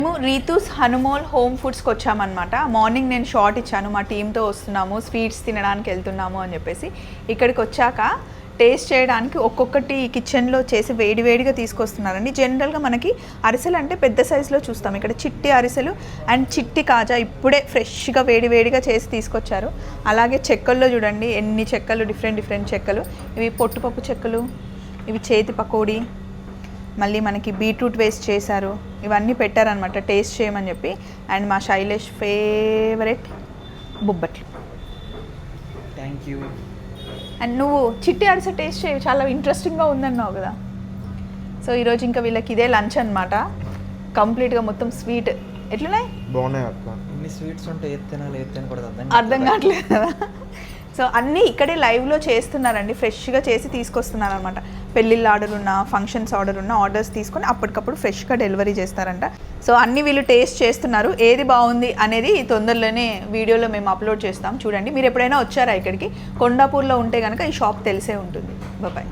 మేము రీతూస్ హనుమోల్ హోమ్ ఫుడ్స్కి వచ్చామన్నమాట. మార్నింగ్ నేను షార్ట్ ఇచ్చాను, మా టీంతో వస్తున్నాము, స్వీట్స్ తినడానికి వెళ్తున్నాము అని చెప్పేసి. ఇక్కడికి వచ్చాక టేస్ట్ చేయడానికి ఒక్కొక్కటి కిచెన్లో చేసి వేడివేడిగా తీసుకొస్తున్నారండి. జనరల్గా మనకి అరిసెలు అంటే పెద్ద సైజులో చూస్తాం, ఇక్కడ చిట్టి అరిసెలు అండ్ చిట్టి కాజా ఇప్పుడే ఫ్రెష్గా వేడివేడిగా చేసి తీసుకొచ్చారు. అలాగే చెక్కల్లో చూడండి ఎన్ని చెక్కలు, డిఫరెంట్ చెక్కలు. ఇవి పొట్టుపప్పు చెక్కలు, ఇవి చేతి పకోడీ, మళ్ళీ మనకి బీట్రూట్ వేస్ట్ చేశారు. ఇవన్నీ పెట్టారనమాట టేస్ట్ చేయమని చెప్పి. అండ్ మా Shailesh favourite bobbatlu. Thank you. And నువ్వు చిట్టి అరిసె టేస్ట్ చేయి, చాలా ఇంట్రెస్టింగ్గా ఉందన్నావు కదా. సో ఈరోజు ఇంకా వీళ్ళకి ఇదే లంచ్ అనమాట. కంప్లీట్గా మొత్తం స్వీట్. ఎట్లున్నాయి? బాగున్నాయి అక్క. ఇన్ని స్వీట్స్ ఉంటే ఏది తినాలి ఏది తినకూడదు అర్థం కావట్లేదు కదా. సో అన్నీ ఇక్కడే లైవ్లో చేస్తున్నారండి, ఫ్రెష్గా చేసి తీసుకొస్తున్నారు అనమాట. పెళ్ళిళ్ళ ఆర్డర్ ఉన్న, ఫంక్షన్స్ ఆర్డర్ ఉన్న ఆర్డర్స్ తీసుకొని అప్పటికప్పుడు ఫ్రెష్గా డెలివరీ చేస్తారంట. సో అన్నీ వీళ్ళు టేస్ట్ చేస్తున్నారు. ఏది బాగుంది అనేది తొందరలోనే వీడియోలో మేము అప్లోడ్ చేస్తాం, చూడండి. మీరు ఎప్పుడైనా వచ్చారా ఇక్కడికి? కొండాపూర్లో ఉంటే కనుక ఈ షాప్ తెలిసే ఉంటుంది. బాయ్.